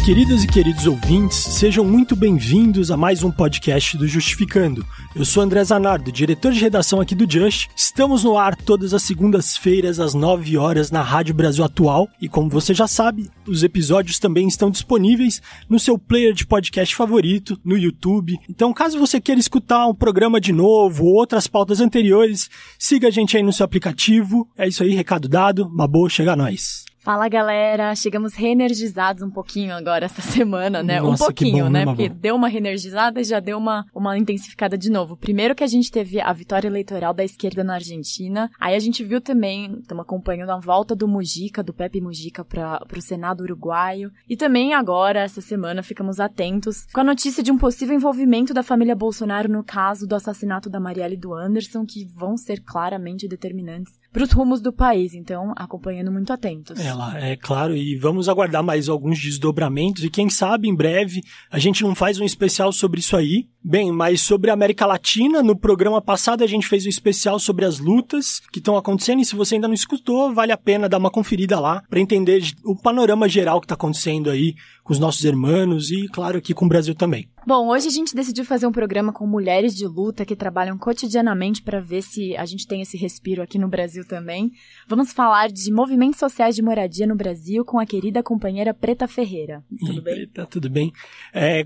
Queridas e queridos ouvintes, sejam muito bem-vindos a mais um podcast do Justificando. Eu sou André Zanardo, diretor de redação aqui do Just. Estamos no ar todas as segundas-feiras às 9 horas na Rádio Brasil Atual e, como você já sabe, os episódios também estão disponíveis no seu player de podcast favorito, no YouTube. Então, caso você queira escutar um programa de novo ou outras pautas anteriores, siga a gente aí no seu aplicativo. É isso aí, recado dado. Mabô, chega a nós. Fala, galera, chegamos reenergizados um pouquinho agora essa semana, né? Nossa, um pouquinho, bom, né? Mabô? Porque deu uma reenergizada e já deu uma intensificada de novo. Primeiro que a gente teve a vitória eleitoral da esquerda na Argentina, aí a gente viu também, estamos acompanhando a volta do Mujica, do Pepe Mujica pro Senado uruguaio. E também agora, essa semana, ficamos atentos com a notícia de um possível envolvimento da família Bolsonaro no caso do assassinato da Marielle e do Anderson, que vão ser claramente determinantes para os rumos do país, então acompanhando muito atentos. É claro, e vamos aguardar mais alguns desdobramentos e quem sabe em breve a gente não faz um especial sobre isso aí. Bem, mas sobre a América Latina, no programa passado a gente fez um especial sobre as lutas que estão acontecendo e se você ainda não escutou, vale a pena dar uma conferida lá para entender o panorama geral que está acontecendo aí com os nossos irmãos e, claro, aqui com o Brasil também. Bom, hoje a gente decidiu fazer um programa com mulheres de luta que trabalham cotidianamente para ver se a gente tem esse respiro aqui no Brasil também. Vamos falar de movimentos sociais de moradia no Brasil com a querida companheira Preta Ferreira. Tudo bem? Preta, tudo bem.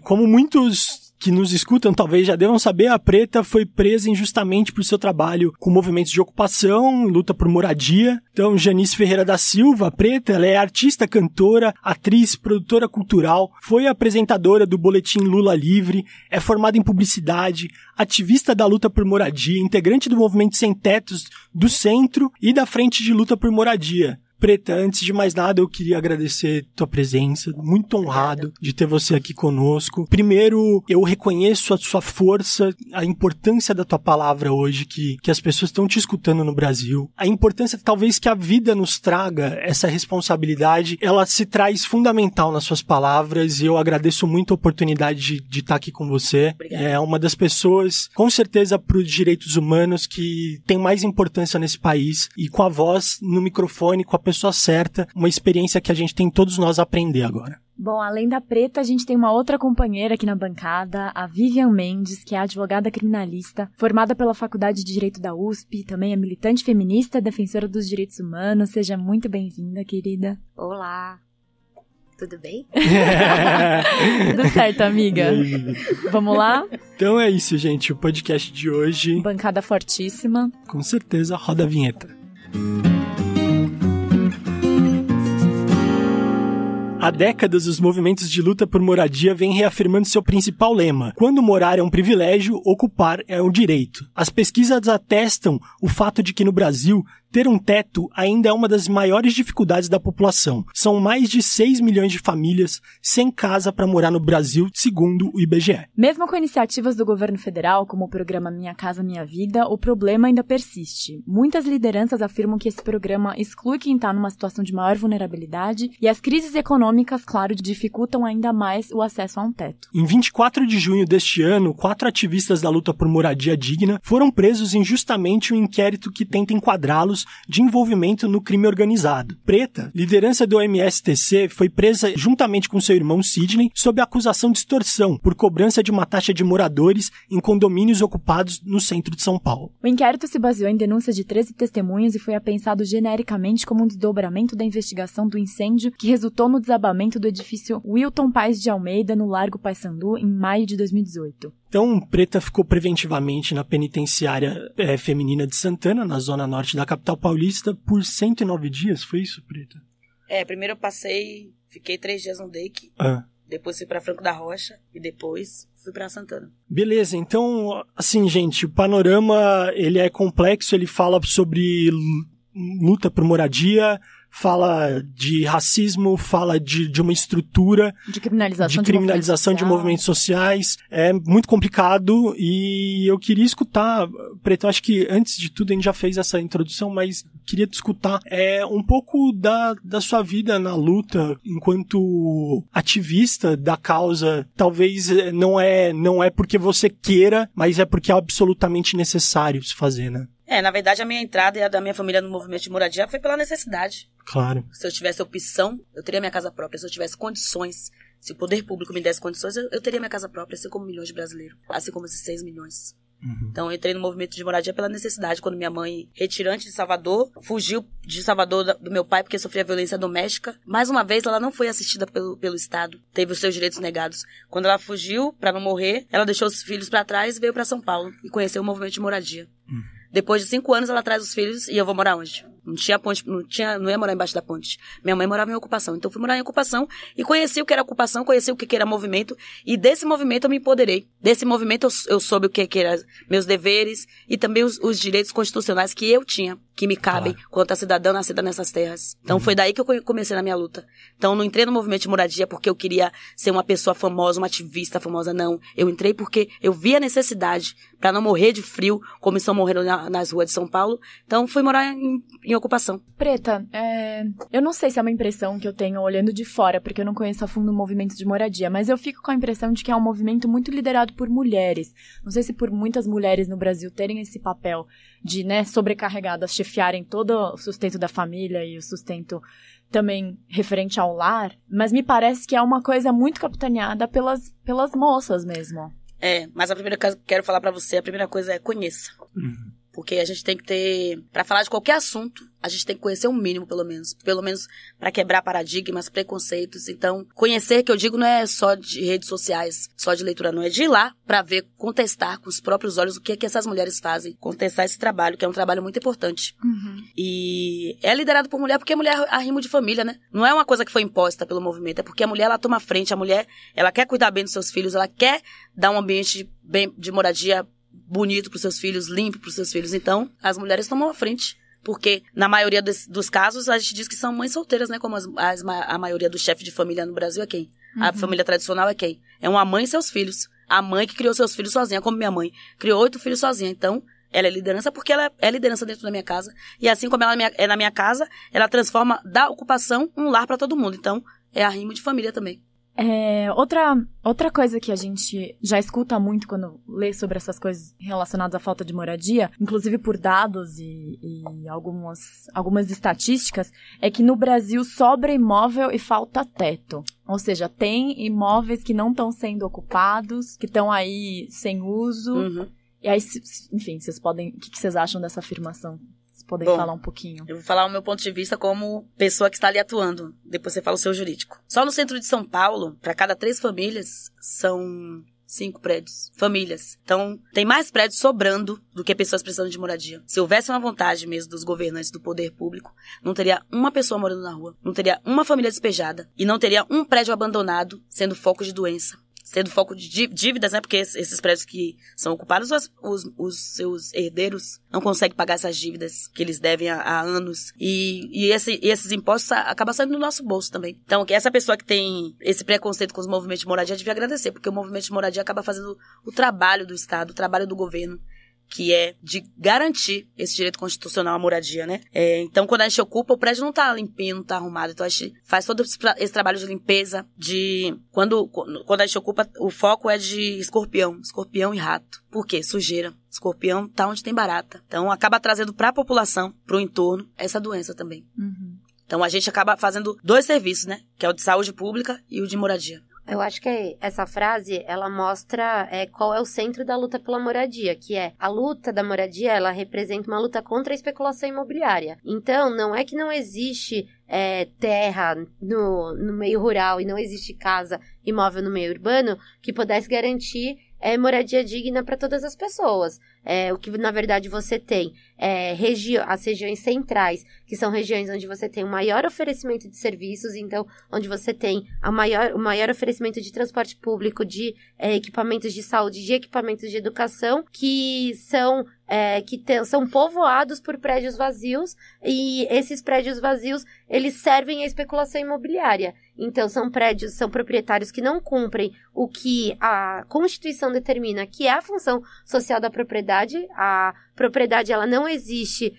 Como muitos que nos escutam talvez já devam saber, a Preta foi presa injustamente por seu trabalho com movimentos de ocupação, luta por moradia. Então, Janice Ferreira da Silva, a Preta, ela é artista, cantora, atriz, produtora cultural, foi apresentadora do boletim Lula Livre, é formada em publicidade, ativista da luta por moradia, integrante do movimento Sem Tetos do Centro e da Frente de Luta por Moradia. Preta, antes de mais nada, eu queria agradecer tua presença, muito honrado de ter você aqui conosco. Primeiro, eu reconheço a sua força, a importância da tua palavra hoje, que as pessoas estão te escutando no Brasil. A importância, talvez, que a vida nos traga, essa responsabilidade, ela se traz fundamental nas suas palavras e eu agradeço muito a oportunidade de estar aqui com você. Obrigada. É uma das pessoas, com certeza, para os direitos humanos que tem mais importância nesse país e com a voz no microfone, com a pessoa certa, uma experiência que a gente tem todos nós a aprender agora. Bom, além da Preta, a gente tem uma outra companheira aqui na bancada, a Vivian Mendes, que é advogada criminalista, formada pela Faculdade de Direito da USP, também é militante feminista, defensora dos direitos humanos. Seja muito bem-vinda, querida. Olá, tudo bem? Tudo certo, amiga? Vamos lá? Então é isso, gente, o podcast de hoje. Bancada fortíssima. Com certeza, roda a vinheta. Há décadas, os movimentos de luta por moradia vêm reafirmando seu principal lema: quando morar é um privilégio, ocupar é um direito. As pesquisas atestam o fato de que no Brasil, ter um teto ainda é uma das maiores dificuldades da população. São mais de 6 milhões de famílias sem casa para morar no Brasil, segundo o IBGE. Mesmo com iniciativas do governo federal, como o programa Minha Casa Minha Vida, o problema ainda persiste. Muitas lideranças afirmam que esse programa exclui quem está numa situação de maior vulnerabilidade e as crises econômicas, claro, dificultam ainda mais o acesso a um teto. Em 24 de junho deste ano, 4 ativistas da luta por moradia digna foram presos injustamente em um inquérito que tenta enquadrá-los de envolvimento no crime organizado. Preta, liderança do MSTC, foi presa juntamente com seu irmão Sidney sob acusação de extorsão por cobrança de uma taxa de moradores em condomínios ocupados no centro de São Paulo. O inquérito se baseou em denúncias de 13 testemunhas e foi apensado genericamente como um desdobramento da investigação do incêndio que resultou no desabamento do edifício Wilton Paes de Almeida, no Largo Paissandu, em maio de 2018. Então, Preta ficou preventivamente na penitenciária feminina de Santana, na zona norte da capital paulista, por 109 dias, foi isso, Preta? Primeiro eu fiquei 3 dias no DEIC, depois fui pra Franco da Rocha e depois fui pra Santana. Beleza, então, assim, gente, o panorama, ele é complexo, ele fala sobre luta por moradia, fala de racismo, fala de uma estrutura de criminalização de movimentos sociais. É muito complicado e eu queria escutar, Preto, eu acho que antes de tudo a gente já fez essa introdução, mas queria te escutar um pouco da sua vida na luta enquanto ativista da causa. Talvez não é porque você queira, mas é porque é absolutamente necessário se fazer, né? Na verdade, a minha entrada e a da minha família no movimento de moradia foi pela necessidade. Claro. Se eu tivesse opção, eu teria minha casa própria. Se eu tivesse condições Se o poder público me desse condições, eu teria minha casa própria, assim como milhões de brasileiros. Assim como esses 6 milhões. Então, eu entrei no movimento de moradia pela necessidade. Quando minha mãe, retirante de Salvador, fugiu de Salvador do meu pai porque sofria violência doméstica. Mais uma vez, ela não foi assistida pelo Estado. Teve os seus direitos negados. Quando ela fugiu, pra não morrer, ela deixou os filhos pra trás e veio pra São Paulo. E conheceu o movimento de moradia. Depois de 5 anos, ela traz os filhos e eu vou morar onde? Não tinha ponte, não ia morar embaixo da ponte. Minha mãe morava em ocupação. Então, eu fui morar em ocupação e conheci o que era ocupação, conheci o que era movimento. E desse movimento eu me empoderei. Desse movimento eu soube o que eram meus deveres e também os direitos constitucionais que eu tinha, que me cabem quanto a cidadã nascida nessas terras. Então, foi daí que eu comecei na minha luta. Então, não entrei no movimento de moradia porque eu queria ser uma pessoa famosa, uma ativista famosa, não. Eu entrei porque eu vi a necessidade para não morrer de frio, como estão morrendo nas ruas de São Paulo. Então, fui morar em ocupação. Preta, eu não sei se é uma impressão que eu tenho olhando de fora, porque eu não conheço a fundo o movimento de moradia, mas eu fico com a impressão de que é um movimento muito liderado por mulheres. Não sei se por muitas mulheres no Brasil terem esse papel de, sobrecarregadas, chefiarem todo o sustento da família e o sustento também referente ao lar, mas me parece que é uma coisa muito capitaneada pelas moças mesmo. Mas a primeira coisa que eu quero falar pra você, a primeira coisa é conheça. Porque a gente tem que ter, pra falar de qualquer assunto, a gente tem que conhecer um mínimo, pelo menos pra quebrar paradigmas, preconceitos. Então, conhecer, que eu digo, não é só de redes sociais, só de leitura, não, é de ir lá pra ver, contestar com os próprios olhos o que essas mulheres fazem, contestar esse trabalho, que é um trabalho muito importante. E é liderado por mulher porque a mulher é arrimo de família, né? Não é uma coisa que foi imposta pelo movimento, é porque a mulher, ela toma frente, a mulher, ela quer cuidar bem dos seus filhos, ela quer dar um ambiente de moradia bonito pros seus filhos, limpo pros seus filhos. Então, as mulheres tomam a frente. Porque, na maioria dos casos, a gente diz que são mães solteiras, né? Como a maioria do chefe de família no Brasil é quem? A família tradicional é quem? É uma mãe e seus filhos. A mãe que criou seus filhos sozinha, como minha mãe. Criou 8 filhos sozinha. Então, ela é liderança porque ela é liderança dentro da minha casa. E assim como ela é na minha casa, ela transforma da ocupação um lar pra todo mundo. Então, é arrimo de família também. Outra coisa que a gente já escuta muito quando lê sobre essas coisas relacionadas à falta de moradia, inclusive por dados e algumas estatísticas, é que no Brasil sobra imóvel e falta teto. Ou seja, tem imóveis que não estão sendo ocupados, que estão aí sem uso. E aí, enfim, vocês podem... O que vocês acham dessa afirmação? Podem falar um pouquinho. Eu vou falar o meu ponto de vista como pessoa que está ali atuando. Depois você fala o seu jurídico. Só no centro de São Paulo, para cada 3 famílias, são 5 prédios. Famílias. Então, tem mais prédios sobrando do que pessoas precisando de moradia. Se houvesse uma vontade mesmo dos governantes do poder público, não teria uma pessoa morando na rua. Não teria uma família despejada. E não teria um prédio abandonado sendo foco de doença. Sendo foco de dívidas, né? Porque esses prédios que são ocupados, os seus herdeiros não conseguem pagar essas dívidas que eles devem há anos. E esses impostos acabam saindo do nosso bolso também. Então, essa pessoa que tem esse preconceito com os movimentos de moradia devia agradecer, porque o movimento de moradia acaba fazendo o trabalho do Estado, o trabalho do governo, que é de garantir esse direito constitucional à moradia, né? Então, quando a gente ocupa, o prédio não tá limpinho, não tá arrumado. Então, a gente faz todo esse trabalho de limpeza, Quando a gente ocupa, o foco é de escorpião e rato. Por quê? Sujeira. Escorpião tá onde tem barata. Então, acaba trazendo pra população, pro entorno, essa doença também. Então, a gente acaba fazendo 2 serviços, né? Que é o de saúde pública e o de moradia. Eu acho que essa frase, ela mostra qual é o centro da luta pela moradia, que é a luta da moradia, ela representa uma luta contra a especulação imobiliária. Então, não é que não existe terra no meio rural e não existe casa, imóvel no meio urbano que pudesse garantir moradia digna para todas as pessoas. O que, na verdade, você tem as regiões centrais, que são regiões onde você tem o maior oferecimento de serviços, então, onde você tem o maior oferecimento de transporte público, de equipamentos de saúde, de equipamentos de educação, que são povoados por prédios vazios, e esses prédios vazios, eles servem à especulação imobiliária. Então, são proprietários que não cumprem o que a Constituição determina, que é a função social da propriedade. A propriedade, ela não existe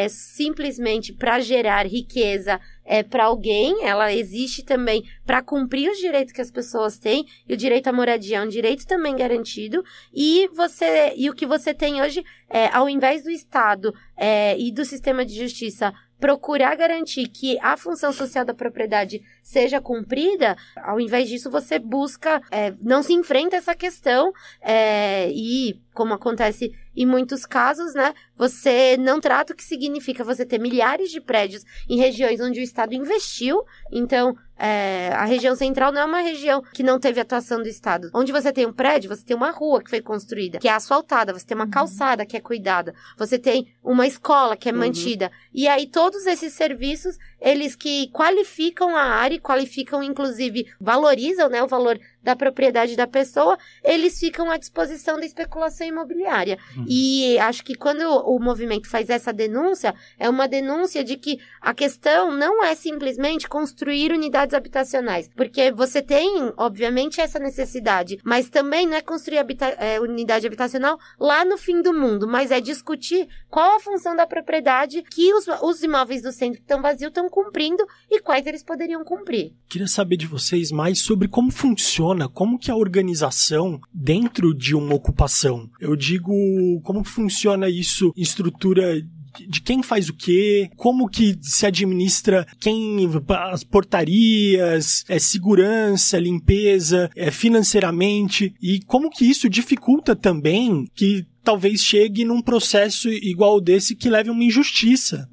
simplesmente para gerar riqueza para alguém, ela existe também para cumprir os direitos que as pessoas têm, e o direito à moradia é um direito também garantido, e o que você tem hoje, ao invés do Estado e do sistema de justiça procurar garantir que a função social da propriedade seja cumprida, ao invés disso você busca, não se enfrenta essa questão e, como acontece em muitos casos, né, você não trata o que significa você ter milhares de prédios em regiões onde o Estado investiu. Então, a região central não é uma região que não teve atuação do Estado. Onde você tem um prédio, você tem uma rua que foi construída, que é asfaltada, você tem uma calçada que é cuidada, você tem uma escola que é mantida. E aí, todos esses serviços, eles que qualificam a área, qualificam, inclusive, valorizam, né, o valor da propriedade da pessoa, eles ficam à disposição da especulação imobiliária. E acho que quando o movimento faz essa denúncia, é uma denúncia de que a questão não é simplesmente construir unidades habitacionais, porque você tem, obviamente, essa necessidade, mas também não é construir unidade habitacional lá no fim do mundo, mas é discutir qual a função da propriedade que os imóveis do centro que estão vazios estão cumprindo e quais eles poderiam cumprir. Queria saber de vocês mais sobre como funciona, como que a organização dentro de uma ocupação. Eu digo, como funciona isso, estrutura de quem faz o quê, como que se administra as portarias, segurança, limpeza, financeiramente, e como que isso dificulta também que talvez chegue num processo igual desse que leve a uma injustiça.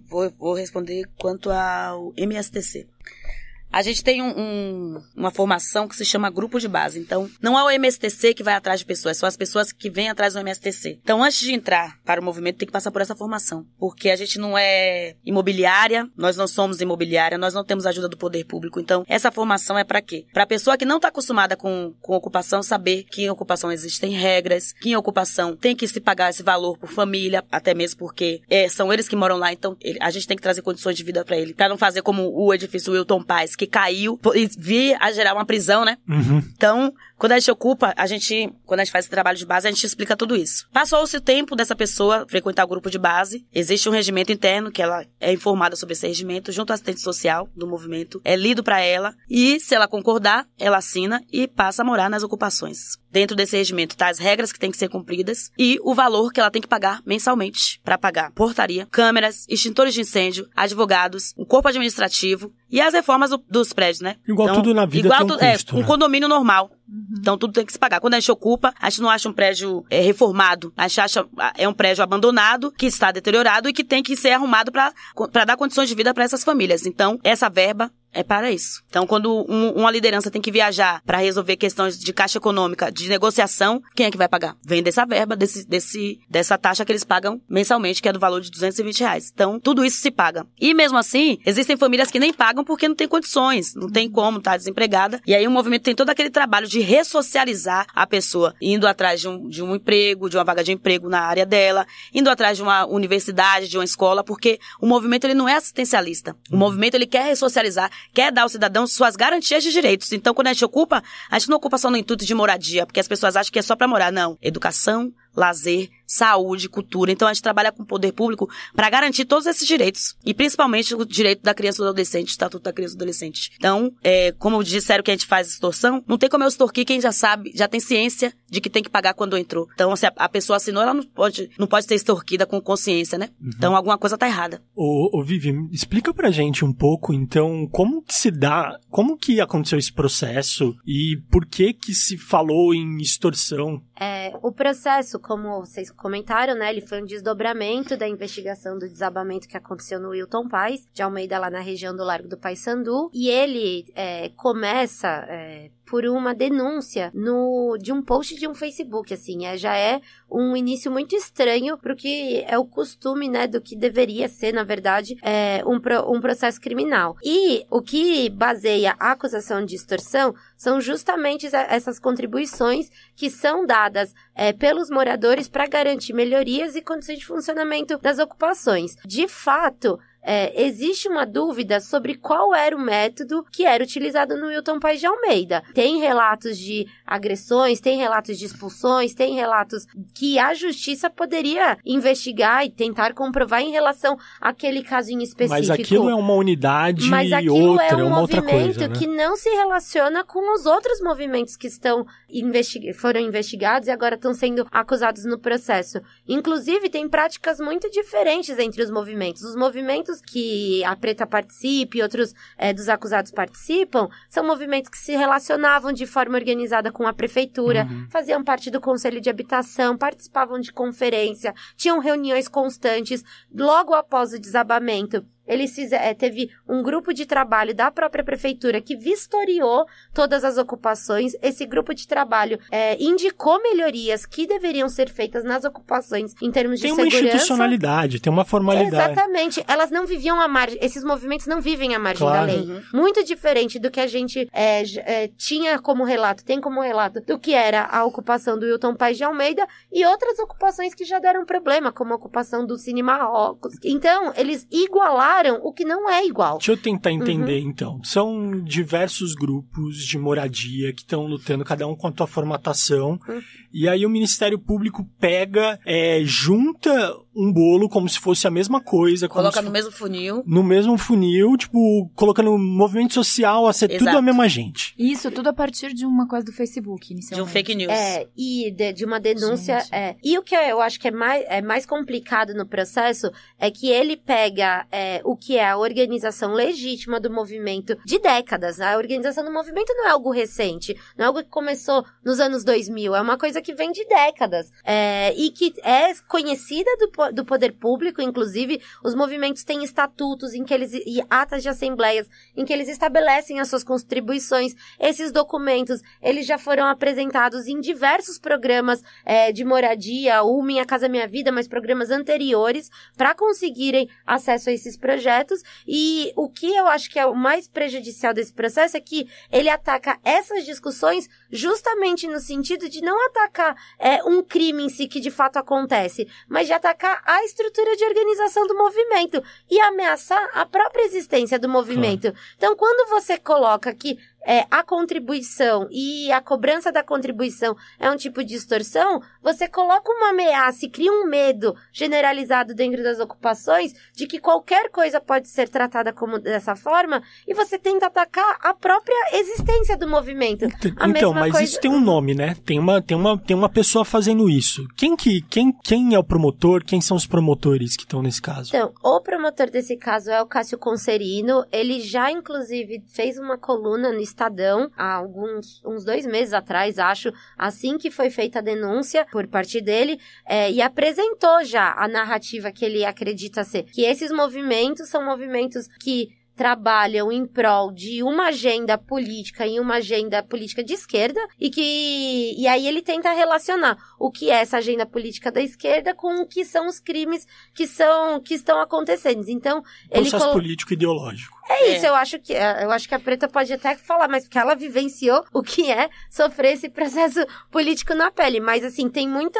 Vou responder quanto ao MSTC. A gente tem uma formação que se chama grupo de base. Então, não é o MSTC que vai atrás de pessoas, são as pessoas que vêm atrás do MSTC. Então, antes de entrar para o movimento, tem que passar por essa formação. Porque a gente não é imobiliária, nós não somos imobiliária, nós não temos ajuda do poder público. Então, essa formação é para quê? Para a pessoa que não está acostumada com ocupação saber que em ocupação existem regras, que em ocupação tem que se pagar esse valor por família, até mesmo porque são eles que moram lá. Então, a gente tem que trazer condições de vida para ele. Para não fazer como o edifício Wilton Paz, que caiu e vir a gerar uma prisão, né? Então, quando a gente ocupa, quando a gente faz esse trabalho de base, a gente explica tudo isso. Passou-se o tempo dessa pessoa frequentar o grupo de base, existe um regimento interno que ela é informada sobre esse regimento junto ao assistente social do movimento, é lido para ela e, se ela concordar, ela assina e passa a morar nas ocupações. Dentro desse regimento tá as regras que têm que ser cumpridas e o valor que ela tem que pagar mensalmente para pagar portaria, câmeras, extintores de incêndio, advogados, um corpo administrativo e as reformas dos prédios, né? Igual então, tudo na vida tem um custo, um condomínio normal. Então, tudo tem que se pagar. Quando a gente ocupa, a gente não acha um prédio reformado. A gente acha um prédio abandonado, que está deteriorado e que tem que ser arrumado para dar condições de vida para essas famílias. Então, essa verba é para isso. Então, quando uma liderança tem que viajar para resolver questões de caixa econômica, de negociação, quem é que vai pagar? Vem dessa verba, dessa taxa que eles pagam mensalmente, que é do valor de R$220. Então, tudo isso se paga. E mesmo assim, existem famílias que nem pagam porque não tem condições, não tem como, tá desempregada. E aí o movimento tem todo aquele trabalho de ressocializar a pessoa, indo atrás de um emprego, de uma vaga de emprego na área dela, indo atrás de uma universidade, de uma escola, porque o movimento ele não é assistencialista. O movimento ele quer ressocializar, quer dar ao cidadão suas garantias de direitos. Então, quando a gente não ocupa só no intuito de moradia, porque as pessoas acham que é só para morar. Não. Educação, lazer, saúde, cultura. Então, a gente trabalha com o poder público para garantir todos esses direitos. E, principalmente, o direito da criança e do adolescente, o Estatuto da Criança e do Adolescente. Então, como disseram que a gente faz extorsão, não tem como eu extorquir quem já sabe, já tem ciência de que tem que pagar quando entrou. Então, se a pessoa assinou, ela não pode ser extorquida com consciência, né? Então, alguma coisa tá errada. Ô Vivi, explica pra gente um pouco, então, como que aconteceu esse processo e por que se falou em extorsão? O processo, como vocês comentaram, né, ele foi um desdobramento da investigação do desabamento que aconteceu no Wilton Paz, de Almeida, lá na região do Largo do Paissandu, e ele começa por uma denúncia de um post de um Facebook, assim, já é um início muito estranho pro que é o costume, né, do que deveria ser, na verdade, um processo criminal. E o que baseia a acusação de extorsão são justamente essas contribuições que são dadas pelos moradores para garantir melhorias e condições de funcionamento das ocupações. De fato, existe uma dúvida sobre qual era o método que era utilizado no Wilton Paes de Almeida. Tem relatos de agressões, tem relatos de expulsões, tem relatos que a justiça poderia investigar e tentar comprovar em relação àquele caso em específico. Mas aquilo é uma unidade e outra, é uma outra coisa, né? Mas aquilo é um movimento que não se relaciona com os outros movimentos que foram investigados e agora estão sendo acusados no processo. Inclusive, tem práticas muito diferentes entre os movimentos. Os movimentos que a Preta participa e outros dos acusados participam são movimentos que se relacionavam de forma organizada com a prefeitura, faziam parte do conselho de habitação, participavam de conferência, tinham reuniões constantes. Logo após o desabamento, teve um grupo de trabalho da própria prefeitura que vistoriou todas as ocupações. Esse grupo de trabalho indicou melhorias que deveriam ser feitas nas ocupações em termos de segurança. Tem uma institucionalidade, tem uma formalidade. Exatamente. Elas não viviam à margem, esses movimentos não vivem à margem da lei. Muito diferente do que a gente tinha como relato, tem como relato do que era a ocupação do Wilton Paes de Almeida e outras ocupações que já deram problema, como a ocupação do Cine Marrocos. Então, eles igualaram o que não é igual. Deixa eu tentar entender, então. São diversos grupos de moradia que estão lutando, cada um com a sua formatação. E aí o Ministério Público pega, junta um bolo como se fosse a mesma coisa. Coloca no mesmo funil. No mesmo funil, tipo, colocando movimento social a ser tudo a mesma gente. Isso, tudo a partir de uma coisa do Facebook, inicialmente. De um fake news. E de uma denúncia. E o que eu acho que é mais complicado no processo é que ele pega o que é a organização legítima do movimento de décadas. A organização do movimento não é algo recente, não é algo que começou nos anos 2000, é uma coisa que vem de décadas. E que é conhecida do poder público, inclusive os movimentos têm estatutos e atas de assembleias em que eles estabelecem as suas contribuições. Esses documentos, eles já foram apresentados em diversos programas de moradia, o Minha Casa Minha Vida, mas programas anteriores, para conseguirem acesso a esses projetos. E o que eu acho que é o mais prejudicial desse processo é que ele ataca essas discussões justamente no sentido de não atacar um crime em si que de fato acontece, mas de atacar a estrutura de organização do movimento e ameaçar a própria existência do movimento. Então, quando você coloca que a contribuição e a cobrança da contribuição é um tipo de extorsão, você coloca uma ameaça e cria um medo generalizado dentro das ocupações de que qualquer coisa pode ser tratada como dessa forma e você tenta atacar a própria existência do movimento. Então, mas isso tem um nome, né? Tem uma pessoa fazendo isso. Quem é o promotor? Quem são os promotores que estão nesse caso? Então, o promotor desse caso é o Cássio Concerino. Ele já, inclusive, fez uma coluna no Estadão há uns 2 meses atrás, acho, assim que foi feita a denúncia por parte dele, e apresentou já a narrativa que ele acredita ser, que esses movimentos são movimentos que trabalham em prol de uma agenda política e uma agenda política de esquerda e aí ele tenta relacionar o que é essa agenda política da esquerda com o que são os crimes que estão acontecendo. Então, processo político ideológico. Isso, eu acho que a Preta pode até falar, mas porque ela vivenciou o que é sofrer esse processo político na pele. Mas, assim, tem muita...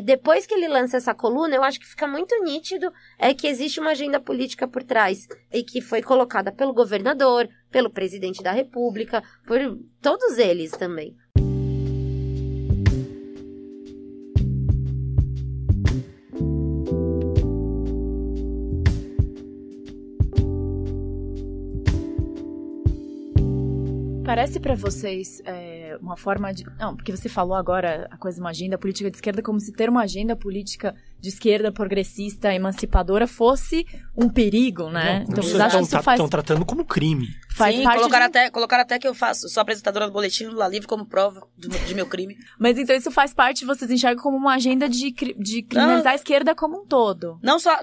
depois que ele lança essa coluna, eu acho que fica muito nítido que existe uma agenda política por trás e que foi colocada pelo governador, pelo presidente da República, por todos eles também. Parece pra vocês uma forma de... Não, porque você falou agora a coisa de uma agenda política de esquerda como se ter uma agenda política de esquerda progressista, emancipadora, fosse um perigo, né? Então vocês acham que isso faz... Estão tratando como crime. Sim, colocaram até que eu sou apresentadora do Boletim Lula Livre como prova de meu crime. Mas então isso faz parte, vocês enxergam como uma agenda de criminalizar a esquerda como um todo? Não só...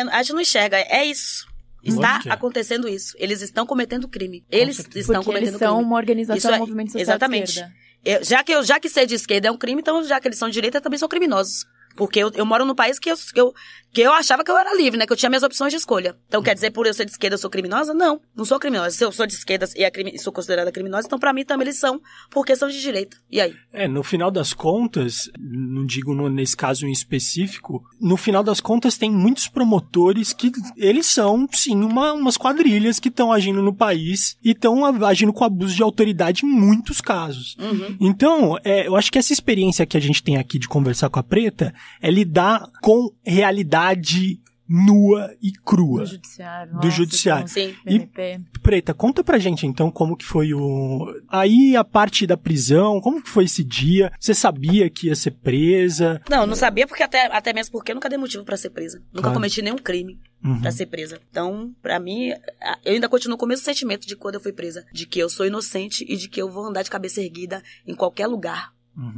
a gente não enxerga, é isso. Está acontecendo isso. Eles estão cometendo crime. Eles estão cometendo crime. Eles são uma organização, um movimento social exatamente. de esquerda. Já que ser de esquerda é um crime, então já que eles são de direita, também são criminosos. Porque eu moro num país que Porque eu achava que eu era livre, né? Que eu tinha minhas opções de escolha. Então, quer dizer, por eu ser de esquerda, eu sou criminosa? Não, não sou criminosa. Se eu sou de esquerda e sou considerada criminosa, então pra mim também eles são, porque são de direita. E aí? No final das contas, não digo nesse caso em específico, no final das contas tem muitos promotores que eles são, sim, umas quadrilhas que estão agindo no país e estão agindo com abuso de autoridade em muitos casos. Então, eu acho que essa experiência que a gente tem aqui de conversar com a Preta é lidar com realidade nua e crua. Do judiciário. Do judiciário. Sim. E, Preta, conta pra gente então como que foi aí a parte da prisão, como que foi esse dia? Você sabia que ia ser presa? Não sabia, porque até mesmo porque eu nunca dei motivo pra ser presa. Nunca cometi nenhum crime pra ser presa. Então, pra mim, eu ainda continuo com o mesmo sentimento de quando eu fui presa, de que eu sou inocente e de que eu vou andar de cabeça erguida em qualquer lugar.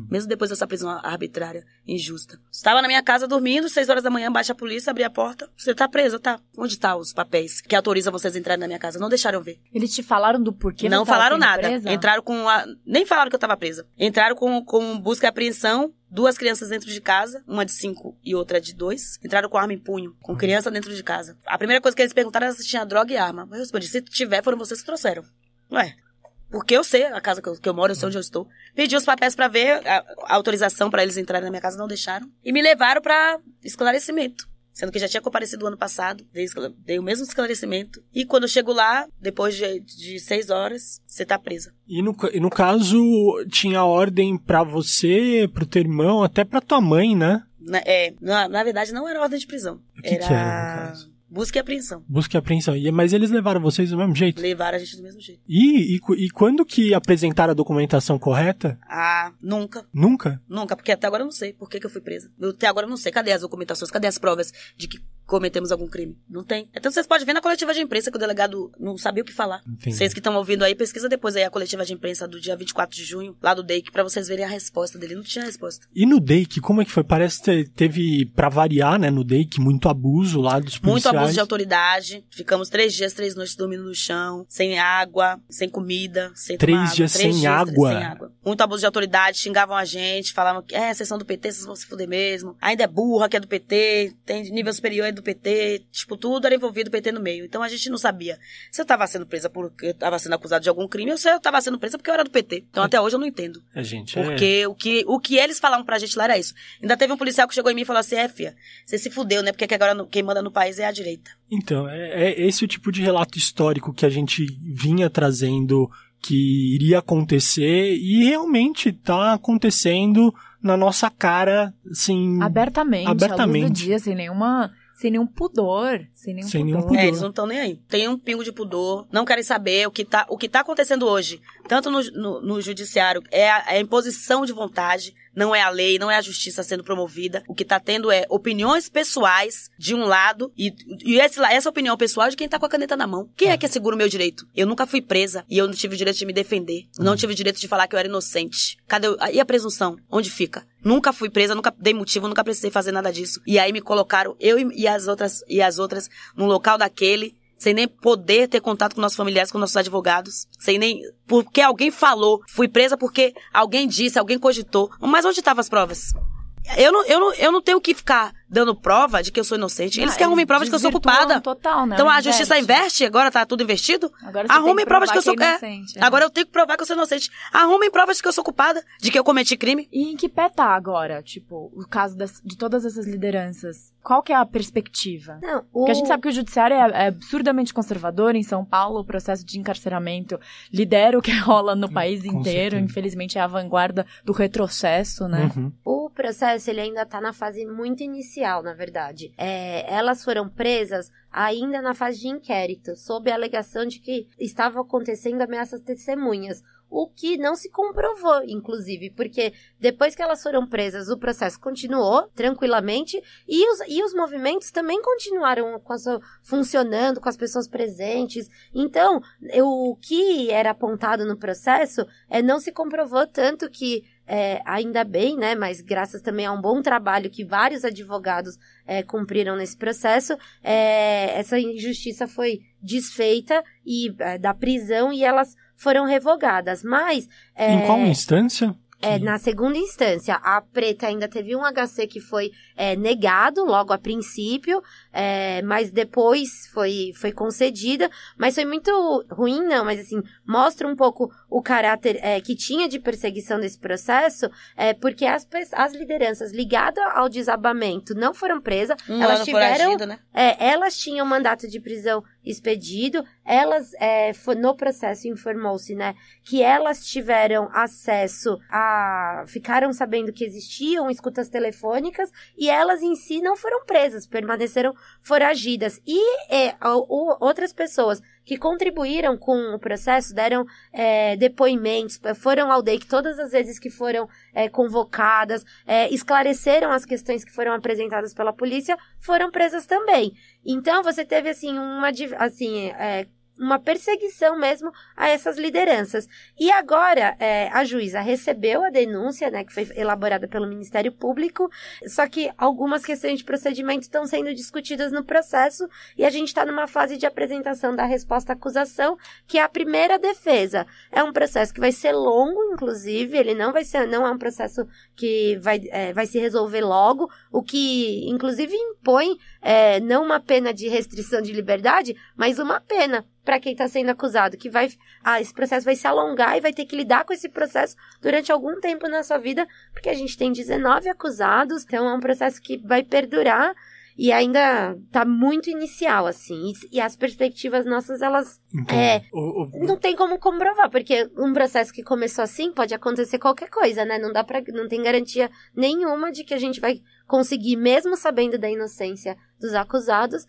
Mesmo depois dessa prisão arbitrária, injusta. Estava na minha casa dormindo, 6 horas da manhã, baixa a polícia, abri a porta. Você tá presa, tá? Onde tá os papéis que autorizam vocês a entrarem na minha casa? Não deixaram ver. Eles te falaram do porquê? Não falaram nada. Presa? Entraram nem falaram que eu tava presa. Entraram com busca e apreensão, 2 crianças dentro de casa, uma de 5 e outra de 2. Entraram com arma em punho, com criança dentro de casa. A primeira coisa que eles perguntaram era se tinha droga e arma. Eu respondi, se tiver, foram vocês que trouxeram. Ué, porque eu sei a casa que eu moro, eu sei onde eu estou. Pedi os papéis pra ver, a autorização pra eles entrarem na minha casa, não deixaram. E me levaram pra esclarecimento. Sendo que já tinha comparecido o ano passado, dei o mesmo esclarecimento. E quando eu chego lá, depois de 6 horas, você tá presa. E no caso, tinha ordem pra você, pro teu irmão, até pra tua mãe, né? Na verdade, não era ordem de prisão. O que era, no caso? Busca e apreensão. Busca e apreensão. Mas eles levaram vocês do mesmo jeito? Levaram a gente do mesmo jeito. E quando que apresentaram a documentação correta? Nunca. Nunca? Nunca, porque até agora eu não sei por que eu fui presa. Até agora eu não sei. Cadê as documentações? Cadê as provas de que cometemos algum crime? Não tem. Então vocês podem ver na coletiva de imprensa que o delegado não sabia o que falar. Entendi. Vocês que estão ouvindo aí, pesquisa depois aí a coletiva de imprensa do dia 24 de junho, lá do DEIC, pra vocês verem a resposta dele. Não tinha resposta. E no DEIC, como é que foi? Parece que teve, pra variar, né, no DEIC, muito abuso lá dos policiais. Muito abuso de autoridade. Ficamos 3 dias, 3 noites dormindo no chão, sem água, sem comida, sem tomar água. 3 dias sem água? Sem água. Muito abuso de autoridade, xingavam a gente, falavam que vocês são do PT, vocês vão se fuder mesmo. Ainda é burra que é do PT, tem nível superior é do PT, tipo, tudo era envolvido o PT no meio. Então a gente não sabia se eu tava sendo presa porque eu tava sendo acusada de algum crime ou se eu tava sendo presa porque eu era do PT. Então até hoje eu não entendo. Porque o que eles falavam pra gente lá era isso. Ainda teve um policial que chegou em mim e falou assim, filha, você se fudeu, né? Porque agora quem manda no país é a direita. Então, é esse o tipo de relato histórico que a gente vinha trazendo que iria acontecer e realmente tá acontecendo na nossa cara, assim... Abertamente. À luz do dia, sem nenhum pudor. Sem nenhum pudor. Eles não estão nem aí. Tem um pingo de pudor, não querem saber o que tá acontecendo hoje. Tanto no judiciário, é a imposição de vontade, não é a lei, não é a justiça sendo promovida. O que tá tendo é opiniões pessoais de um lado e essa opinião pessoal é de quem tá com a caneta na mão. Quem é que assegura o meu direito? Eu nunca fui presa e eu não tive o direito de me defender. Não tive o direito de falar que eu era inocente. E a presunção? Onde fica? Nunca fui presa, nunca dei motivo, nunca precisei fazer nada disso. E aí me colocaram, eu e as outras, num local daquele, sem nem poder ter contato com nossos familiares, com nossos advogados, sem nem... Porque alguém falou, fui presa porque alguém disse, alguém cogitou. Mas onde estavam as provas? Eu não tenho que ficar dando prova de que eu sou inocente. Eles que arrumem prova de que eu sou culpada. Total, né? Então a justiça inverte, agora tá tudo investido? Arrumem provas de que eu sou... Agora eu tenho que provar que eu sou inocente. Arrumem provas de que eu sou culpada, de que eu cometi crime. E em que pé tá agora, tipo, o caso de todas essas lideranças? Qual que é a perspectiva? Porque a gente sabe que o judiciário é absurdamente conservador. Em São Paulo, o processo de encarceramento lidera o que rola no país inteiro. Certeza. Infelizmente é a vanguarda do retrocesso, né? O processo, ele ainda tá na fase muito inicial, na verdade. Elas foram presas ainda na fase de inquérito, sob a alegação de que estavam acontecendo ameaças testemunhas. O que não se comprovou, inclusive, porque depois que elas foram presas, o processo continuou tranquilamente e os movimentos também continuaram funcionando com as pessoas presentes. Então, o que era apontado no processo não se comprovou, tanto que ainda bem, né, mas graças também a um bom trabalho que vários advogados cumpriram nesse processo, essa injustiça foi desfeita da prisão e elas foram revogadas, mas... Em qual instância? Na segunda instância, a Preta ainda teve um HC que foi negado logo a princípio, mas depois foi concedida, mas foi muito ruim, não, mas assim, mostra um pouco o caráter que tinha de perseguição desse processo, porque as lideranças ligadas ao desabamento não foram presas, elas tiveram, foragida, né? Elas tinham mandato de prisão expedido, elas, no processo informou-se, né, que elas tiveram acesso ficaram sabendo que existiam escutas telefônicas e elas em si não foram presas, permaneceram foragidas. E outras pessoas que contribuíram com o processo, deram depoimentos, foram ao DEIC todas as vezes que foram convocadas, esclareceram as questões que foram apresentadas pela polícia, foram presas também. Então, você teve, assim, uma perseguição mesmo a essas lideranças. E agora, a juíza recebeu a denúncia, né, que foi elaborada pelo Ministério Público, só que algumas questões de procedimento estão sendo discutidas no processo e a gente está numa fase de apresentação da resposta à acusação, que é a primeira defesa. É um processo que vai ser longo, inclusive, ele não é um processo que vai se resolver logo, o que, inclusive, impõe não uma pena de restrição de liberdade, mas uma pena para quem está sendo acusado, que esse processo vai se alongar e vai ter que lidar com esse processo durante algum tempo na sua vida, porque a gente tem 19 acusados, então é um processo que vai perdurar e ainda tá muito inicial, assim, e as perspectivas nossas, elas não tem como comprovar, porque um processo que começou assim pode acontecer qualquer coisa, né, não tem garantia nenhuma de que a gente vai conseguir, mesmo sabendo da inocência dos acusados,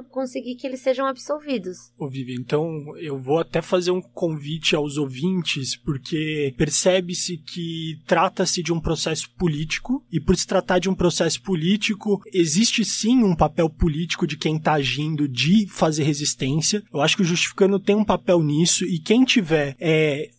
conseguir que eles sejam absolvidos. Ô Vivi, então eu vou até fazer um convite aos ouvintes, porque percebe-se que trata-se de um processo político, e por se tratar de um processo político, existe sim um papel político de quem está agindo de fazer resistência. Eu acho que o Justificando tem um papel nisso, e quem tiver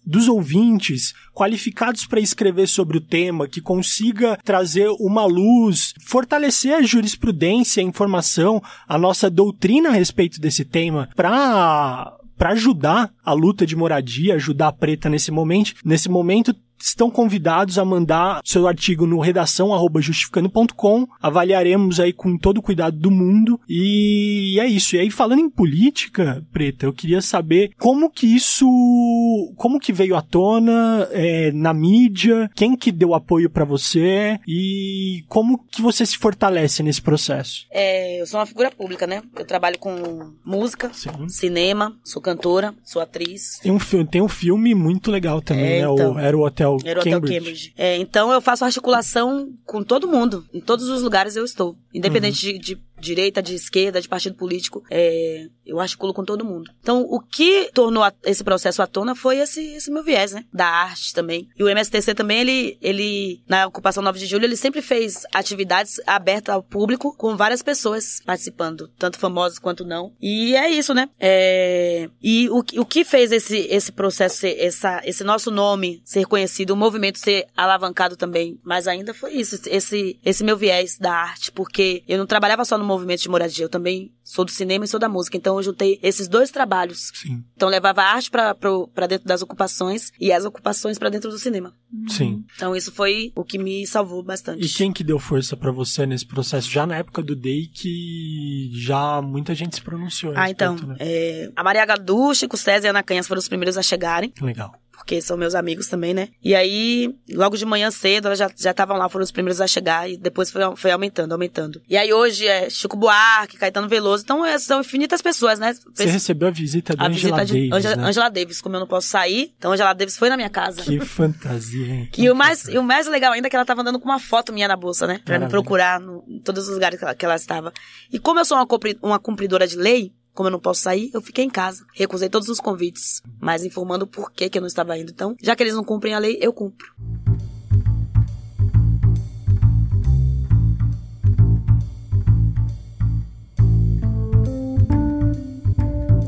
dos ouvintes qualificados para escrever sobre o tema, que consiga trazer uma luz, fortalecer a jurisprudência, a informação, a nossa doutrina a respeito desse tema, para ajudar a luta de moradia, ajudar a Preta nesse momento, estão convidados a mandar seu artigo no redação@justificando.com. Avaliaremos aí com todo o cuidado do mundo. E é isso. E aí, falando em política, Preta, eu queria saber como que veio à tona na mídia, quem que deu apoio pra você e como que você se fortalece nesse processo? Eu sou uma figura pública, né? Eu trabalho com música, cinema, sou cantora, sou atriz. Tem um filme muito legal também, né? Então, Era o Hotel Cambridge. Então eu faço articulação com todo mundo. Em todos os lugares eu estou. Independente de direita, de esquerda, de partido político, eu articulo com todo mundo. Então, o que tornou esse processo à tona foi esse meu viés, né? Da arte também. E o MSTC também, ele na ocupação 9 de julho, ele sempre fez atividades abertas ao público, com várias pessoas participando, tanto famosas quanto não. E é isso, né? E o que fez esse processo, esse nosso nome ser conhecido, o movimento ser alavancado também, mas ainda foi isso, esse meu viés da arte, porque eu não trabalhava só no movimento de moradia, eu também sou do cinema e sou da música, então eu juntei esses dois trabalhos. Sim. Então levava a arte pra dentro das ocupações e as ocupações pra dentro do cinema. Sim. Então isso foi o que me salvou bastante. E quem que deu força pra você nesse processo? Já na época do DEIC, já muita gente se pronunciou. Então, né? A Maria Gadu, Chico César e Ana Canhas foram os primeiros a chegarem. Legal. Porque são meus amigos também, né? E aí, logo de manhã cedo, elas já estavam lá, foram os primeiros a chegar, e depois foi aumentando. E aí hoje é Chico Buarque, Caetano Veloso, então são infinitas pessoas, né? Você recebeu a visita da Angela Davis, né? Angela Davis, como eu não posso sair, então Angela Davis foi na minha casa. Que fantasia, hein? E o mais legal ainda é que ela tava andando com uma foto minha na bolsa, né? Pra me procurar em todos os lugares que ela estava. E como eu sou uma cumpridora de lei, como eu não posso sair, eu fiquei em casa. Recusei todos os convites, mas informando por que eu não estava indo. Então, já que eles não cumprem a lei, eu cumpro.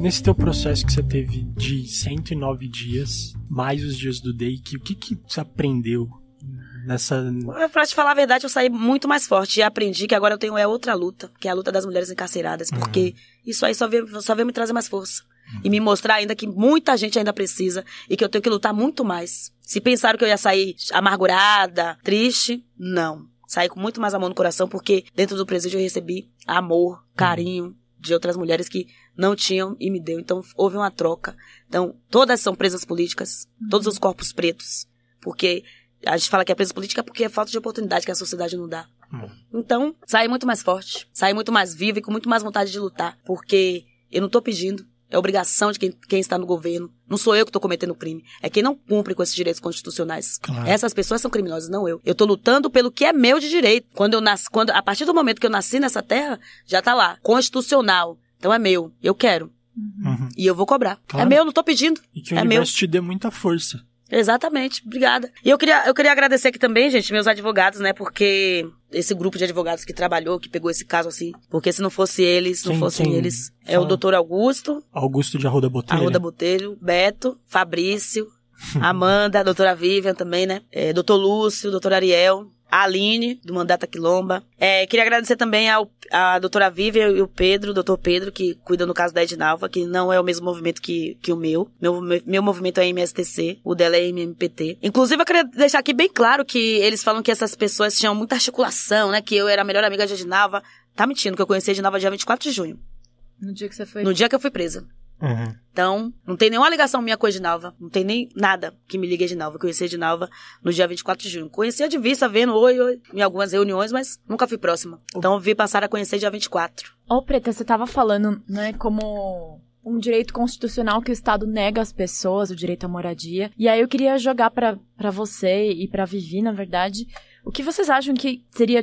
Nesse teu processo que você teve de 109 dias, mais os dias do DEIC, o que você aprendeu nessa... Pra te falar a verdade, eu saí muito mais forte e aprendi que agora eu tenho outra luta, que é a luta das mulheres encarceradas, porque isso aí só veio me trazer mais força. E me mostrar ainda que muita gente ainda precisa e que eu tenho que lutar muito mais. Se pensaram que eu ia sair amargurada, triste, não. Saí com muito mais amor no coração, porque dentro do presídio eu recebi amor, carinho de outras mulheres que não tinham e me deu. Então, houve uma troca. Então, todas são presas políticas, todos os corpos pretos, porque a gente fala que é presa política porque é falta de oportunidade que a sociedade não dá. Então, saí muito mais forte, saí muito mais viva e com muito mais vontade de lutar, porque eu não tô pedindo, é obrigação de quem está no governo. Não sou eu que estou cometendo crime, é quem não cumpre com esses direitos constitucionais. Claro. Essas pessoas são criminosas, não eu. Eu tô lutando pelo que é meu de direito. A partir do momento que eu nasci nessa terra, já tá lá, constitucional. Então é meu, eu quero. E eu vou cobrar. Claro. É meu, não tô pedindo. E que o universo te dê muita força. Exatamente, obrigada. E eu queria agradecer aqui também, gente, meus advogados, né, porque esse grupo de advogados que trabalhou, que pegou esse caso assim, porque se não fosse eles, eles, é o doutor Augusto de Arruda Botelho, Beto, Fabrício, Amanda, a doutora Vivian também, né, doutor Lúcio, doutor Ariel, a Aline, do Mandata Quilomba. Queria agradecer também a doutora Vivian e o Pedro, doutor Pedro, que cuidam no caso da Edinalva, que não é o mesmo movimento que o meu. Meu movimento é MSTC, o dela é MMPT. Inclusive, eu queria deixar aqui bem claro que eles falam que essas pessoas tinham muita articulação, né, que eu era a melhor amiga de Edinalva. Tá mentindo, que eu conheci a Edinalva dia 24 de junho. No dia que você foi? No dia que eu fui presa. Então, não tem nenhuma ligação minha com a Edinalva. Não tem nem nada que me ligue a Edinalva. Eu conheci a Edinalva no dia 24 de junho. Conhecia de vista, vendo oi, em algumas reuniões, mas nunca fui próxima. Então, vi passar a conhecer dia 24. Preta, você tava falando, né, como um direito constitucional que o Estado nega às pessoas, o direito à moradia. E aí eu queria jogar pra você e pra Vivi, na verdade, o que vocês acham que seria,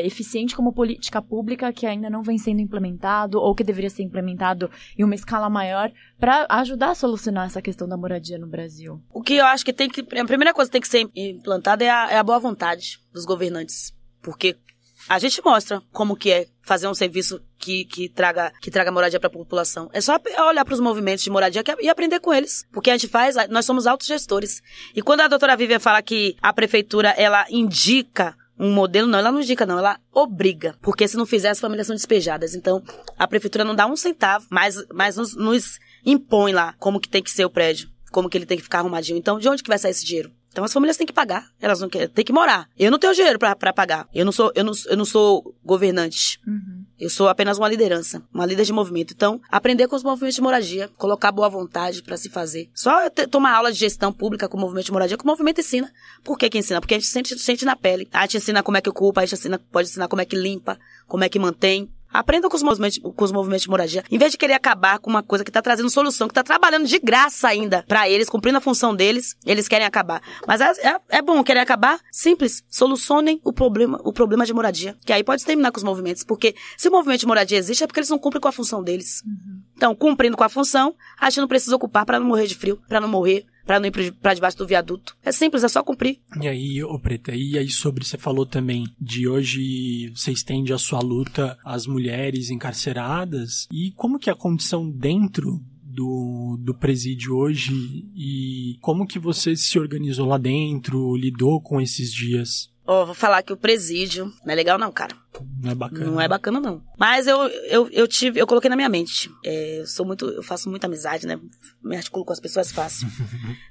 eficiente como política pública que ainda não vem sendo implementado ou que deveria ser implementado em uma escala maior para ajudar a solucionar essa questão da moradia no Brasil? O que eu acho que a primeira coisa que tem que ser implantada é a boa vontade dos governantes. Porque a gente mostra como que é fazer um serviço que traga moradia para a população. É só olhar para os movimentos de moradia e aprender com eles. Porque a gente nós somos autogestores. E quando a doutora Vivian fala que a prefeitura, ela indica um modelo, não, ela não indica não, ela obriga. Porque se não fizer, as famílias são despejadas. Então, a prefeitura não dá um centavo, mas nos impõe lá como que tem que ser o prédio, como que ele tem que ficar arrumadinho. Então, de onde que vai sair esse dinheiro? Então as famílias têm que pagar, elas não querem, têm que morar. Eu não tenho dinheiro pra pagar. Eu não sou governante. Eu sou apenas uma liderança, uma líder de movimento. Então, aprender com os movimentos de moradia, colocar boa vontade pra se fazer. Só tomar aula de gestão pública com o movimento de moradia, que o movimento ensina. Por que ensina? Porque a gente sente na pele. A gente ensina como é que ocupa, a gente pode ensinar como é que limpa, como é que mantém. Aprendam com os movimentos de moradia. Em vez de querer acabar com uma coisa que tá trazendo solução, que tá trabalhando de graça ainda pra eles, cumprindo a função deles, eles querem acabar. Mas é bom, querem acabar? Simples. Solucionem o problema de moradia. Que aí pode terminar com os movimentos. Porque se o movimento de moradia existe, é porque eles não cumprem com a função deles. Então, cumprindo com a função, a gente não precisa ocupar pra não morrer de frio, pra não morrer, pra não ir pra debaixo do viaduto. É simples, é só cumprir. E aí, Preta, você falou também de hoje você estende a sua luta às mulheres encarceradas. E como que é a condição dentro do presídio hoje e como que você se organizou lá dentro, lidou com esses dias? Vou falar que o presídio não é legal não, cara. Não é bacana. Não é bacana, não. Mas eu coloquei na minha mente. Eu faço muita amizade, né? Me articulo com as pessoas fácil.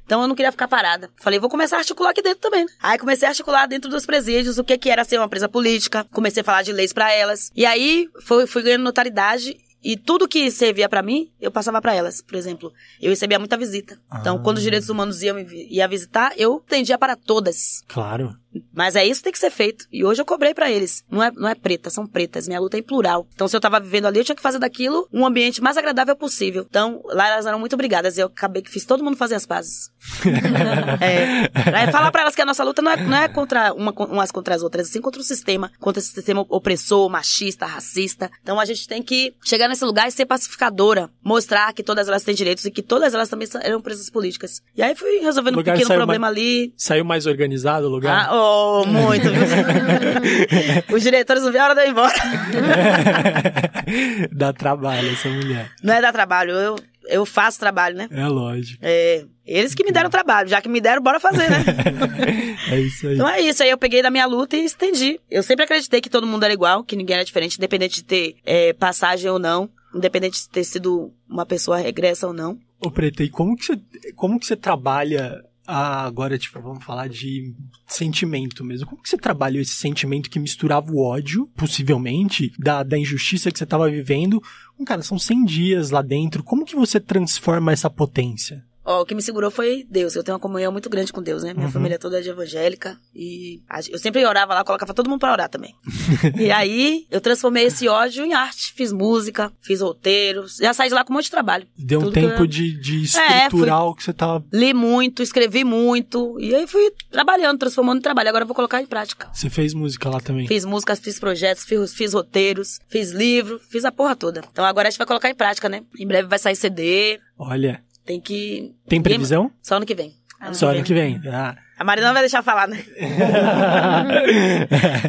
Então eu não queria ficar parada. Falei, vou começar a articular aqui dentro também. Aí comecei a articular dentro dos presídios o que era ser uma presa política. Comecei a falar de leis pra elas. E aí fui ganhando notoriedade. E tudo que servia pra mim, eu passava pra elas. Por exemplo, eu recebia muita visita. Então, quando os direitos humanos ia visitar, eu atendia para todas. Claro. Mas isso que tem que ser feito. E hoje eu cobrei pra eles. Não é preta, são pretas. Minha luta é em plural. Então, se eu tava vivendo ali, eu tinha que fazer daquilo um ambiente mais agradável possível. Então, lá elas eram muito obrigadas. E eu acabei que fiz todo mundo fazer as pazes. Falar pra elas que a nossa luta não é contra umas contra as outras, sim contra o sistema. Contra esse sistema opressor, machista, racista. Então, a gente tem que chegar nesse lugar e ser pacificadora. Mostrar que todas elas têm direitos e que todas elas também eram presas políticas. E aí fui resolvendo um pequeno problema ali. Saiu mais organizado o lugar? Muito, viu? Os diretores não viram a hora de eu ir embora. Dá trabalho essa mulher. Não é dar trabalho, eu faço trabalho, né? É lógico. Eles que me deram trabalho, já que me deram, bora fazer, né? É isso aí. Então é isso, aí eu peguei da minha luta e estendi. Eu sempre acreditei que todo mundo era igual, que ninguém era diferente, independente de ter passagem ou não, independente de ter sido uma pessoa regressa ou não. Preta, e como que você trabalha agora, tipo, vamos falar de sentimento mesmo. Como que você trabalhou esse sentimento que misturava o ódio, possivelmente, da injustiça que você tava vivendo? Cara, são 100 dias lá dentro. Como que você transforma essa potência? O que me segurou foi Deus. Eu tenho uma comunhão muito grande com Deus, né? Minha família toda é de evangélica. E eu sempre orava lá, colocava todo mundo pra orar também. E aí, eu transformei esse ódio em arte. Fiz música, fiz roteiros. Já saí de lá com um monte de trabalho. Deu um tempo de estruturar o que você tava... Li muito, escrevi muito. E aí fui trabalhando, transformando em trabalho. Agora eu vou colocar em prática. Você fez música lá também? Fiz música, fiz projetos, fiz roteiros, fiz livro, fiz a porra toda. Então agora a gente vai colocar em prática, né? Em breve vai sair CD. Olha... Tem previsão? Só ano que vem. Só ano que vem. A Marina não vai deixar falar, né?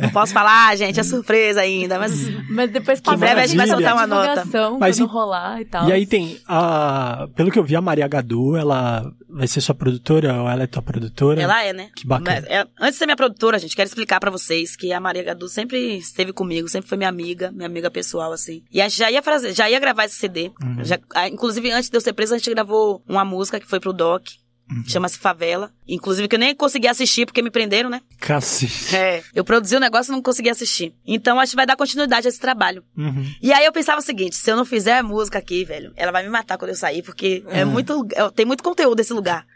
Não posso falar, gente, é surpresa ainda, mas depois em breve a gente vai soltar uma nota. Mas quando rolar e tal. E aí tem, pelo que eu vi, a Maria Gadu, ela vai ser sua produtora ou ela é tua produtora? Ela é, né? Que bacana. Antes de ser minha produtora, gente, quero explicar pra vocês que a Maria Gadu sempre esteve comigo, sempre foi minha amiga pessoal, assim. E a gente já ia gravar esse CD. Inclusive, antes de eu ser presa, a gente gravou uma música que foi pro Doc. Chama-se Favela. Inclusive que eu nem consegui assistir porque me prenderam, né? Cacete. Eu produzi o negócio e não consegui assistir. Então acho que vai dar continuidade a esse trabalho. E aí eu pensava o seguinte, se eu não fizer a música aqui, velho, ela vai me matar quando eu sair, porque tem muito conteúdo esse lugar.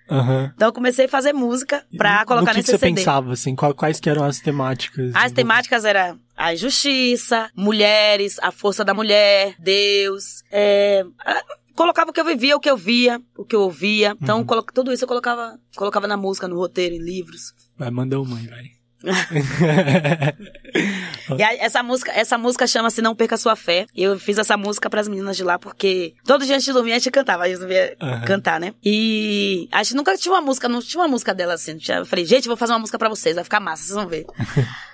Então eu comecei a fazer música pra colocar nesse CD. O que você pensava, assim? Quais que eram as temáticas? As temáticas eram a injustiça, mulheres, a força da mulher, Deus, colocava o que eu vivia, o que eu via, o que eu ouvia. Então, tudo isso eu colocava na música, no roteiro, em livros. Vai, manda uma aí, vai. E aí, essa música chama-se Não Perca Sua Fé. Eu fiz essa música pras meninas de lá, porque todo dia antes de dormir a gente cantava, a gente devia cantar, né? E a gente nunca tinha uma música, não tinha uma música dela assim. Eu falei, gente, vou fazer uma música pra vocês, vai ficar massa, vocês vão ver.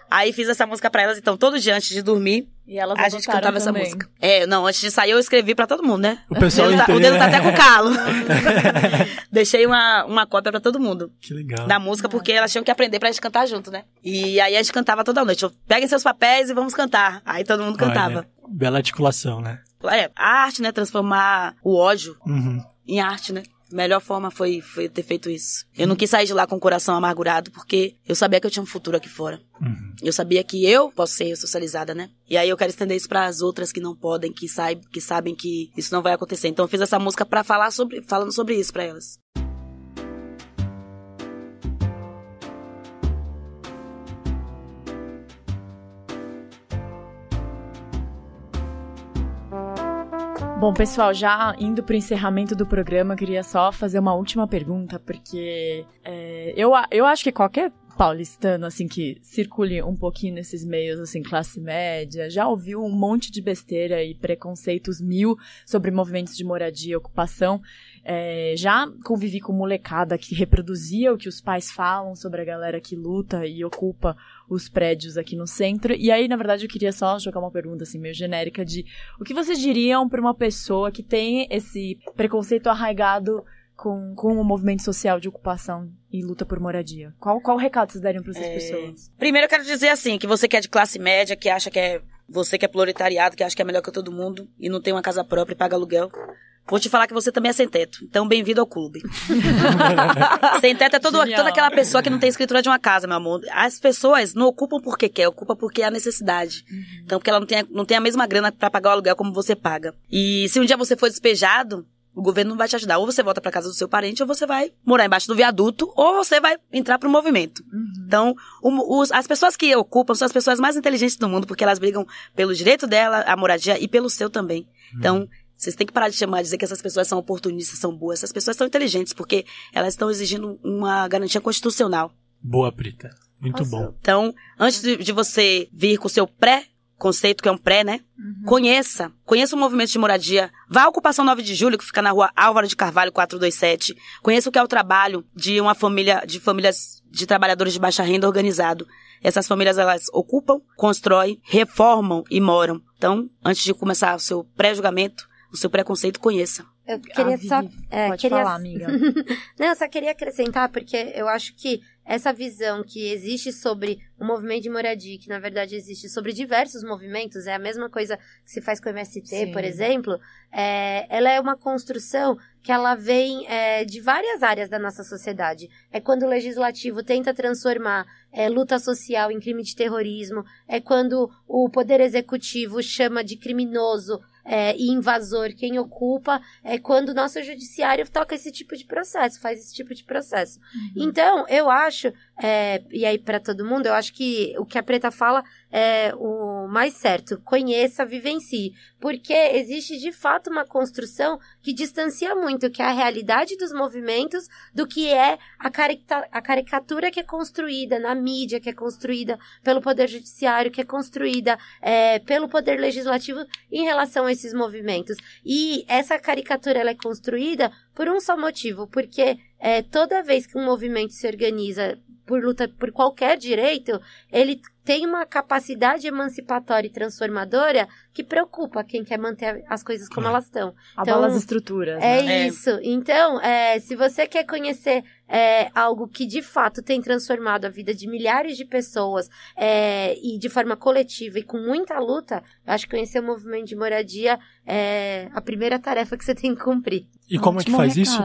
Aí fiz essa música pra elas, então todo dia antes de dormir, e elas a gente cantava também. Essa música. Antes de sair eu escrevi pra todo mundo, né? O pessoal o dedo tá até com calo. Deixei uma cópia pra todo mundo. Que legal. Da música, porque elas tinham que aprender pra gente cantar junto, né? E aí a gente cantava toda noite. Peguem seus papéis e vamos cantar. Aí todo mundo cantava. Olha, bela articulação, né? A arte, né? Transformar o ódio em arte, né? A melhor forma foi ter feito isso. Eu não quis sair de lá com o coração amargurado, porque eu sabia que eu tinha um futuro aqui fora. Eu sabia que eu posso ser socializada, né? E aí eu quero estender isso para as outras que não podem, que sabem que isso não vai acontecer. Então eu fiz essa música para falando sobre isso para elas. Bom, pessoal, já indo pro encerramento do programa, eu queria só fazer uma última pergunta, porque eu acho que qualquer paulistano, assim, que circule um pouquinho nesses meios, assim, classe média, já ouviu um monte de besteira e preconceitos mil sobre movimentos de moradia e ocupação. Já convivi com molecada que reproduzia o que os pais falam sobre a galera que luta e ocupa os prédios aqui no centro. E aí, na verdade, eu queria só jogar uma pergunta, assim, meio genérica de o que vocês diriam para uma pessoa que tem esse preconceito arraigado com o movimento social de ocupação e luta por moradia? Qual recado vocês dariam para essas pessoas? Primeiro eu quero dizer assim, que você que é de classe média, que acha que você que é proletariado, que acha que é melhor que todo mundo e não tem uma casa própria e paga aluguel, vou te falar que você também é sem teto. Então, bem-vindo ao clube. Sem teto é toda aquela pessoa que não tem escritura de uma casa, meu amor. As pessoas não ocupam porque quer, ocupam porque há necessidade. Então, porque ela não tem a mesma grana pra pagar o aluguel como você paga. E se um dia você for despejado, o governo não vai te ajudar. Ou você volta pra casa do seu parente, ou você vai morar embaixo do viaduto, ou você vai entrar pro movimento. Então, as pessoas que ocupam são as pessoas mais inteligentes do mundo, porque elas brigam pelo direito dela, a moradia, e pelo seu também. Então, vocês têm que parar de dizer que essas pessoas são oportunistas, são boas. Essas pessoas são inteligentes, porque elas estão exigindo uma garantia constitucional. Boa, Prita. Muito bom. Então, antes de você vir com o seu pré-conceito, que é um pré, né? Conheça o movimento de moradia. Vá à Ocupação 9 de Julho, que fica na rua Álvaro de Carvalho, 427. Conheça o que é o trabalho de uma família, de famílias de trabalhadores de baixa renda organizado. Essas famílias, elas ocupam, constroem, reformam e moram. Então, antes de começar o seu pré-julgamento, o seu preconceito, conheça. Eu queria só... Pode falar, amiga. Não, eu só queria acrescentar, porque eu acho que essa visão que existe sobre o movimento de moradia, que na verdade existe sobre diversos movimentos, é a mesma coisa que se faz com o MST, Sim. por exemplo, ela é uma construção que ela vem de várias áreas da nossa sociedade. É quando o legislativo tenta transformar luta social em crime de terrorismo, é quando o poder executivo chama de criminoso e invasor quem ocupa, é quando o nosso judiciário toca esse tipo de processo, faz esse tipo de processo. Então, eu acho, e aí para todo mundo, eu acho que o que a Preta fala é o mais certo, conheça, vivencie, porque existe de fato uma construção que distancia muito, que é a realidade dos movimentos do que é a caricatura que é construída na mídia, que é construída pelo poder judiciário, que é construída pelo poder legislativo em relação a esses movimentos. E essa caricatura ela é construída por um só motivo, porque toda vez que um movimento se organiza por luta por qualquer direito, ele tem uma capacidade emancipatória e transformadora que preocupa quem quer manter as coisas como elas estão. Abala as estruturas. É isso. Então, se você quer conhecer algo que de fato tem transformado a vida de milhares de pessoas e de forma coletiva e com muita luta, eu acho que conhecer o movimento de moradia é a primeira tarefa que você tem que cumprir. E como é que faz isso?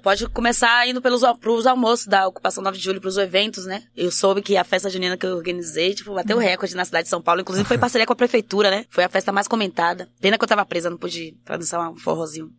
Pode começar indo pros almoços da Ocupação 9 de Julho, pros eventos, né? Eu soube que a festa junina que eu organizei, bateu o recorde na cidade de São Paulo. Inclusive foi parceria com a prefeitura, né? Foi a festa mais comentada. Pena que eu tava presa, não pude ir pra dançar um forrozinho.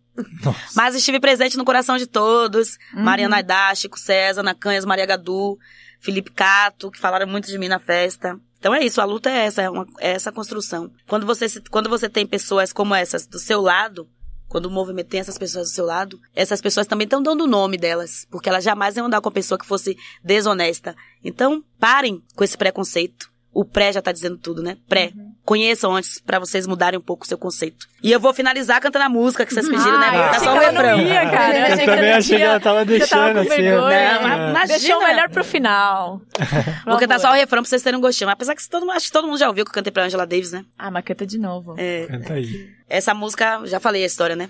Nossa. Mas estive presente no coração de todos. Mariana Aidá, Chico César, Ana Canhas, Maria Gadu, Felipe Cato, que falaram muito de mim na festa. Então é isso, a luta é essa, é essa construção. Quando você tem pessoas como essas do seu lado, quando o movimento tem essas pessoas do seu lado, essas pessoas também estão dando o nome delas, porque elas jamais iam andar com a pessoa que fosse desonesta. Então, parem com esse preconceito. O pré já tá dizendo tudo, né? Pré. Conheçam antes pra vocês mudarem um pouco o seu conceito. E eu vou finalizar cantando a música que vocês pediram, né? Vou cantar só o refrão. Eu também achei que ela tava deixando assim. Deixou o melhor pro final. Vou cantar só o refrão pra vocês terem um gostinho. Apesar que acho que todo mundo já ouviu que eu cantei pra Angela Davis, né? Mas canta de novo. Canta aí. Essa música, já falei a história, né?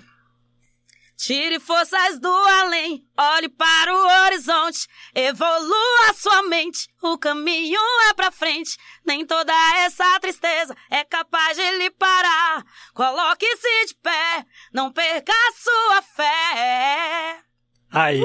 Tire forças do além, olhe para o horizonte, evolua sua mente, o caminho é pra frente, nem toda essa tristeza é capaz de lhe parar. Coloque-se de pé, não perca a sua fé. Aê!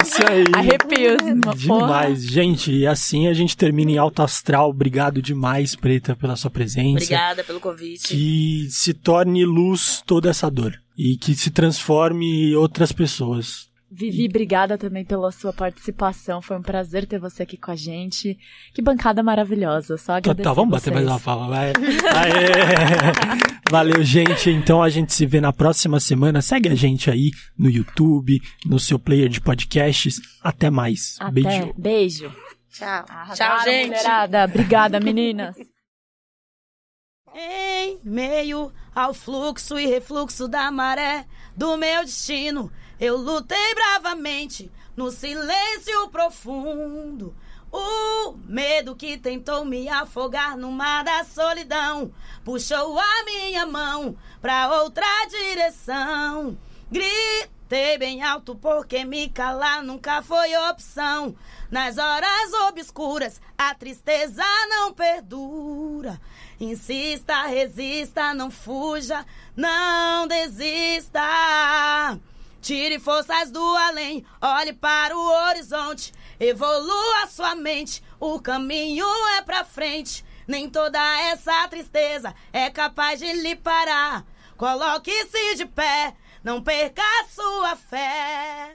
Isso aí. Arrepios. Demais. Gente, e assim a gente termina em alto astral. Obrigado demais, Preta, pela sua presença. Obrigada pelo convite. Que se torne luz toda essa dor. E que se transforme em outras pessoas. Vivi, obrigada também pela sua participação. Foi um prazer ter você aqui com a gente. Que bancada maravilhosa. Só agradecer. Tá, vamos bater mais uma palma, vai. Aê! Valeu, gente. Então a gente se vê na próxima semana. Segue a gente aí no YouTube, no seu player de podcasts. Até mais. Beijo. Beijo. Tchau. Tchau, gente. Mulherada. Obrigada, meninas. Em meio ao fluxo e refluxo da maré do meu destino, eu lutei bravamente no silêncio profundo. O medo que tentou me afogar no mar da solidão puxou a minha mão pra outra direção. Gritei bem alto porque me calar nunca foi opção. Nas horas obscuras a tristeza não perdura. Insista, resista, não fuja, não desista. Tire forças do além, olhe para o horizonte, evolua sua mente, o caminho é pra frente. Nem toda essa tristeza é capaz de lhe parar. Coloque-se de pé, não perca a sua fé.